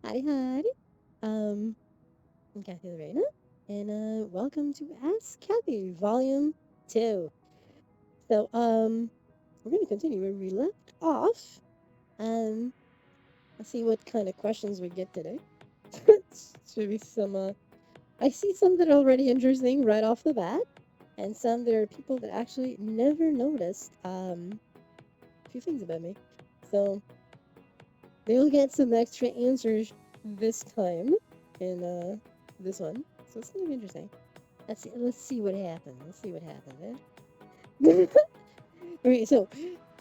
Howdy. I'm Kathy Rayna, and welcome to Ask Kathy, Vol.2. So, we're going to continue where we left off. Um, let's see what kind of questions we get today. Should be some, I see some that are already interesting right off the bat, and some that are people that actually never noticed, a few things about me. So, they'll get some extra answers this time in, this one. So it's gonna be interesting. Let's see what happens. Let's see what happens. Eh? Okay, so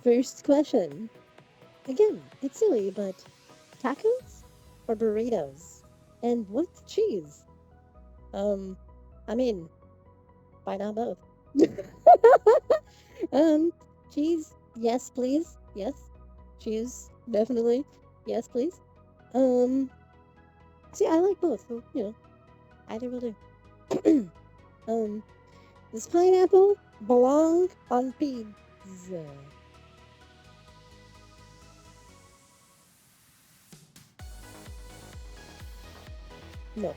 first question. Again, it's silly, but tacos or burritos? And what's cheese? Um, I mean, why not both? um, cheese, yes, please. Yes. Cheese, definitely. Yes, please. Um, see, I like both, so either will do. um, does pineapple belong on pizza? No.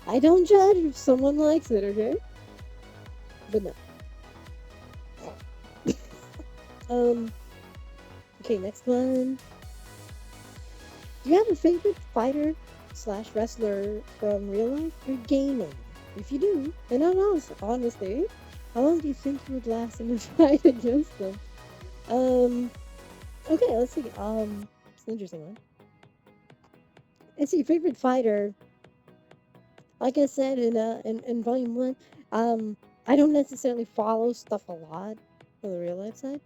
I don't judge if someone likes it, okay? But no. Um, okay, next one. Do you have a favorite fighter slash wrestler from real life or gaming? If you do, and honestly, how long do you think you would last in a fight against them? Um, okay, let's see. It's an interesting one. Let's see, favorite fighter. Like I said in volume 1, um, I don't necessarily follow stuff a lot for the real life side,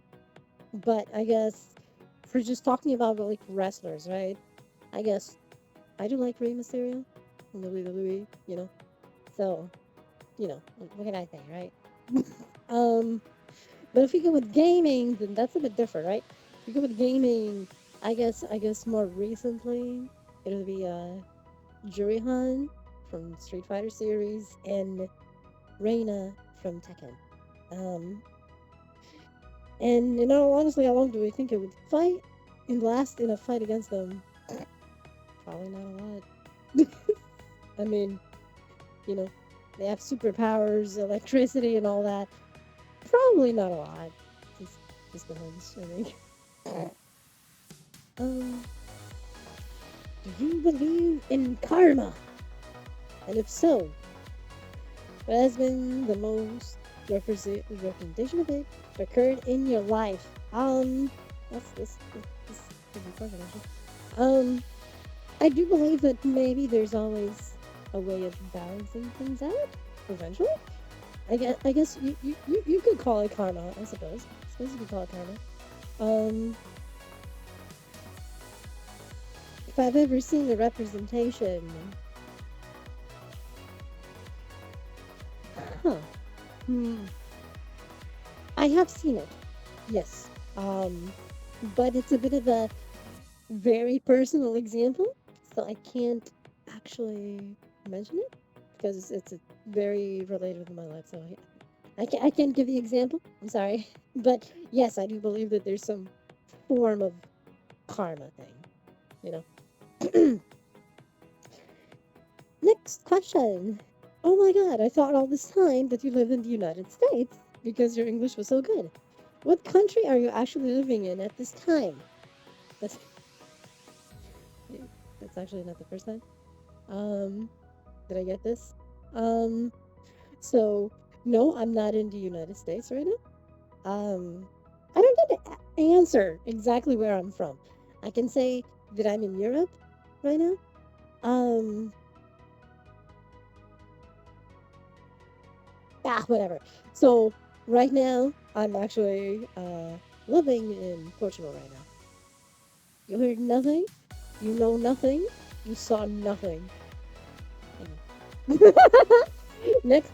but I guess for just talking about like wrestlers, right? I guess I do like Rey Mysterio from WWE, So, what can I say, right? Um, but if you go with gaming, then that's a bit different, right? If you go with gaming, I guess more recently it'll be Jurihan from Street Fighter series and Rayna from Tekken. Um, and honestly, how long do we think it would fight and last in a fight against them? Probably not a lot. I mean, you know, they have superpowers, electricity, and all that. Probably not a lot. Just, just a hunch, I think. Um, do you believe in karma? And if so, what has been the most representation of it occurred in your life? That's this is a question actually. I do believe that maybe there's always a way of balancing things out eventually. I guess you could call it karma, I suppose. I suppose you could call it karma. If I've ever seen the representation, huh? Hmm. I have seen it, yes. But it's a bit of a very personal example, so I can't actually mention it because it's a very related to my life. So I can't give the example. I'm sorry, but yes, I do believe that there's some form of karma thing. You know. Next question. Oh my God! I thought all this time that you lived in the United States because your English was so good. What country are you actually living in at this time? That's that's actually not the first time. Um, did I get this? Um, so no, I'm not in the United States right now. I don't get to answer exactly where I'm from. I can say that I'm in Europe right now. Um, whatever. So right now, I'm actually living in Portugal right now. You heard nothing. You know nothing. You saw nothing. Next,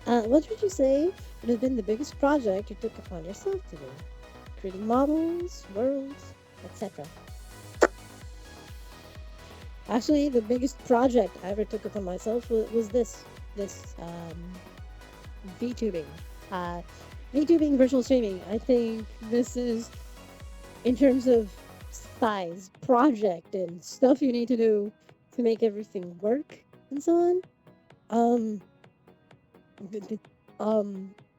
what would you say would have been the biggest project you took upon yourself to do? Creating models, worlds, etc. Actually, the biggest project I ever took upon myself was this VTubing. Uh, VTubing virtual streaming. I think this is in terms of size project and stuff you need to do to make everything work and so on. Um, th- th-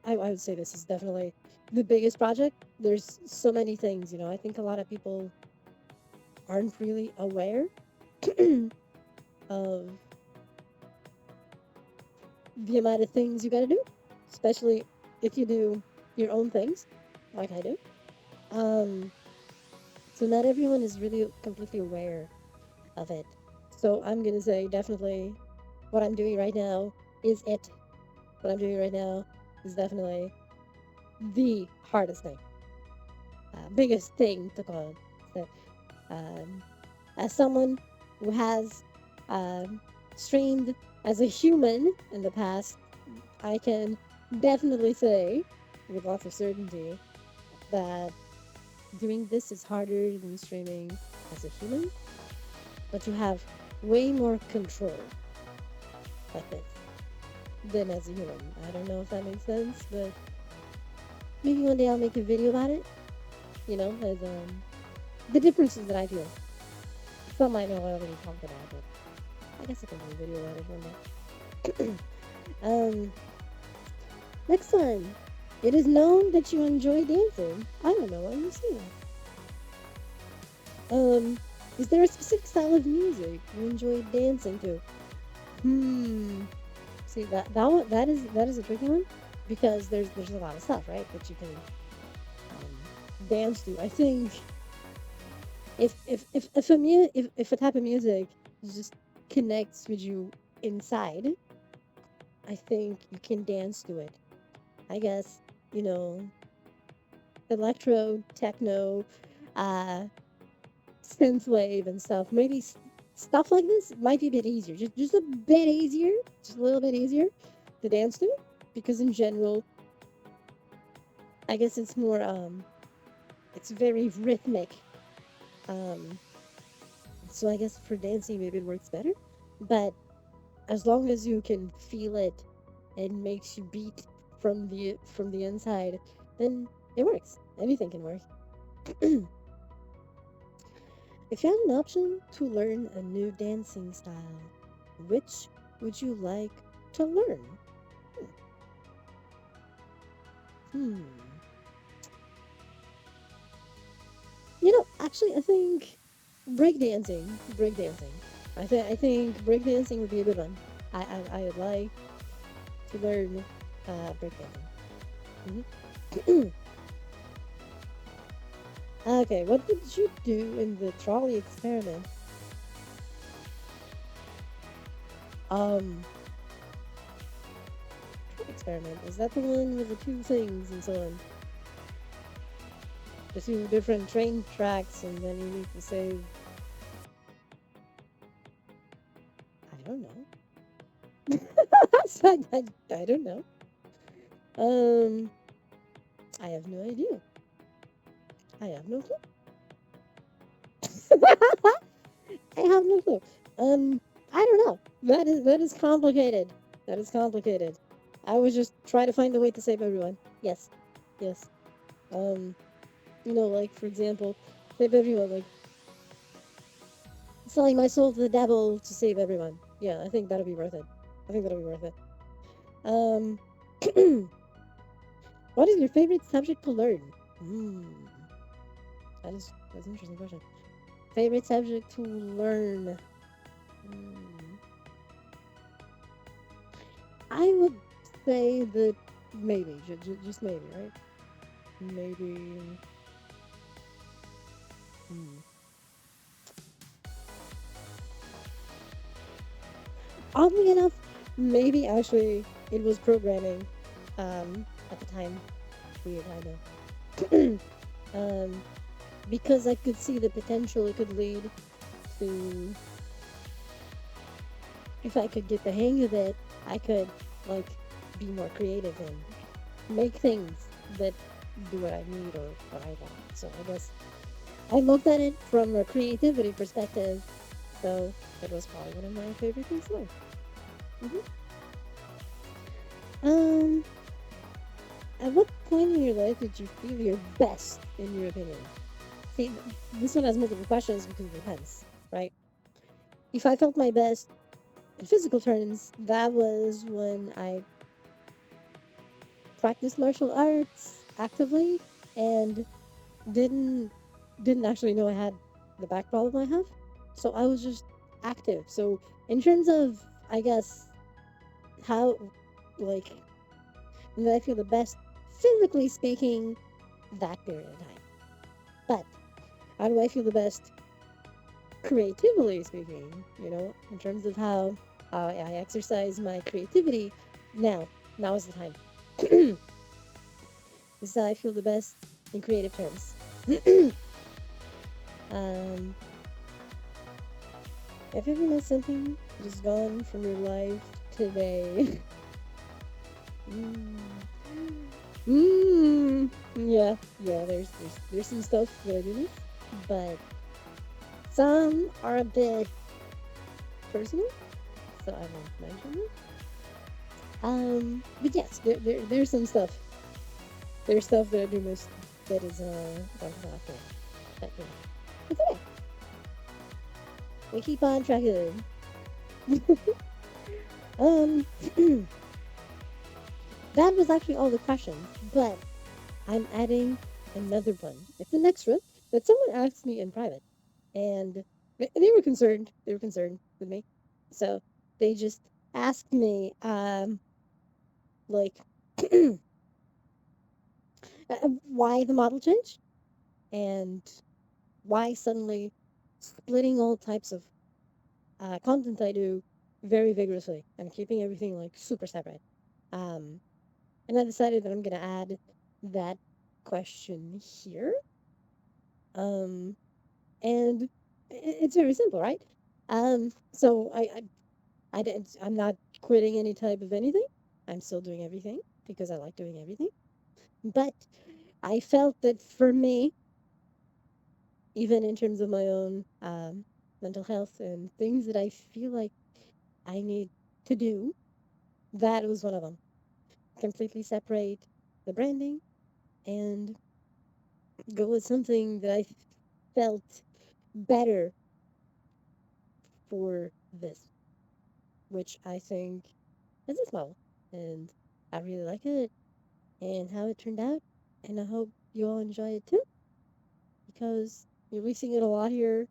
I would say this is definitely the biggest project. There's so many things, I think a lot of people aren't really aware of the amount of things you gotta do, especially if you do your own things, like I do. Um, so not everyone is really completely aware of it. So I'm gonna say definitely what I'm doing right now is it. What I'm doing right now is definitely the hardest thing, biggest thing to call. So, um, as someone who has um, streamed as a human in the past, I can definitely say with lots of certainty that doing this is harder than streaming as a human, but you have way more control with it than as a human. I don't know if that makes sense, but maybe one day I'll make a video about it, as the differences that I feel. Some I know I already talked about, but I guess I can do a video about it one day. um, Next one. It is known that you enjoy dancing. I don't know why you say that. Is there a specific style of music you enjoy dancing to? Hmm. See that is a tricky one because there's a lot of stuff, right, that you can dance to. I think if a type of music just connects with you inside, I think you can dance to it. I guess you know electro, techno, uh, synthwave and stuff. Maybe stuff like this might be a bit easier, just a bit easier, just a little bit easier to dance to, because in general, I guess it's more it's very rhythmic. Um, so I guess for dancing maybe it works better, but as long as you can feel it and makes you beat from the inside, then it works. Anything can work. If you had an option to learn a new dancing style, which would you like to learn? Hmm. Actually, I think breakdancing. Breakdancing. I think breakdancing would be a good one. I would like to learn breakdancing. Mhm. Okay, what did you do in the trolley experiment? Um, Experiment. Is that the one with the two things and so on? The two different train tracks, and then you need to save. I don't know. I don't know. Um, I have no idea. I have no clue. I have no clue. I don't know. That is complicated. That is complicated. I was just trying to find a way to save everyone. Yes, yes. Um, like for example, save everyone. Like selling my soul to the devil to save everyone. Yeah, I think that'll be worth it. I think that'll be worth it. Um, what is your favorite subject to learn? Hmm, that's an interesting question. Favorite subject to learn? Hmm. I would say that maybe, just maybe, right? Maybe. Hmm. Oddly enough, maybe actually it was programming. At the time, weird, I know. Because I could see the potential it could lead to. If I could get the hang of it, I could like be more creative and make things that do what I need or what I want. So I guess I looked at it from a creativity perspective, so it was probably one of my favorite things to learn. hmm Um, at what point in your life did you feel your best, in your opinion? See, this one has multiple questions because it depends, right? If I felt my best in physical terms, that was when I practiced martial arts actively and didn't didn't actually know I had the back problem I have. So I was just active. So in terms of, I guess, how, like, when I feel the best physically speaking, that period of time. But how do I feel the best creatively speaking? In terms of how I exercise my creativity. Now, now is the time. This is how I feel the best in creative terms. um, have you ever met something that is gone from your life today? mm. Yeah, yeah. There's some stuff that I do miss, but some are a bit personal, so I won't mention it. But yes, there's some stuff. There's stuff that I do miss that is that's not here. But it's okay. We keep on tracking. um, that was actually all the questions, but I'm adding another one. It's an extra that someone asked me in private, and they were concerned. They were concerned with me, so they just asked me, like, why the model change and why suddenly splitting all types of content I do very vigorously and keeping everything like super separate. Um, and I decided that I'm gonna add that question here. Um, and it's very simple, right? So I didn't, I'm not quitting any type of anything. I'm still doing everything because I like doing everything. But I felt that for me, even in terms of my own mental health and things that I feel like I need to do, that was one of them. Completely separate the branding and go with something that I felt better for this, which I think is this model. And I really like it and how it turned out. And I hope you all enjoy it too, because you're releasing it a lot here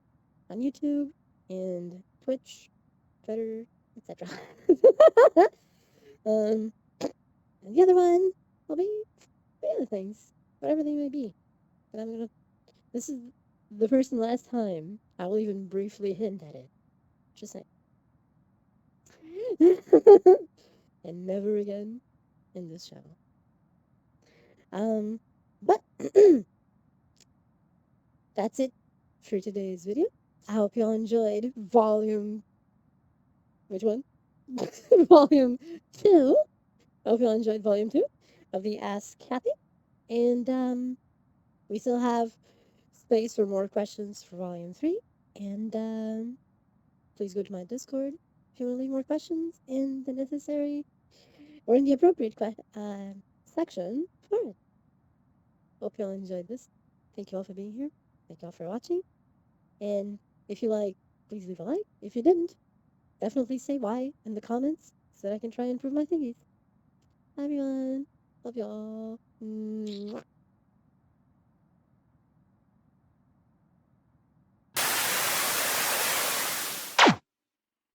on YouTube and Twitch, Twitter, etc. um, and the other one will be the other things, whatever they may be. And I'm gonna. This is the first and last time I will even briefly hint at it. Just saying. And never again in this channel. But that's it for today's video. I hope you all enjoyed volume. Which one? Volume 2. I hope you all enjoyed volume 2 of the Ask Kathy. And we still have space for more questions for volume 3. And please go to my Discord if you want to leave more questions in the necessary or in the appropriate section for it. Hope you all enjoyed this. Thank you all for being here. Thank you all for watching. And if you like, please leave a like. If you didn't, definitely say why in the comments so that I can try and improve my thingies. Bye everyone. Love y'all. Mwah.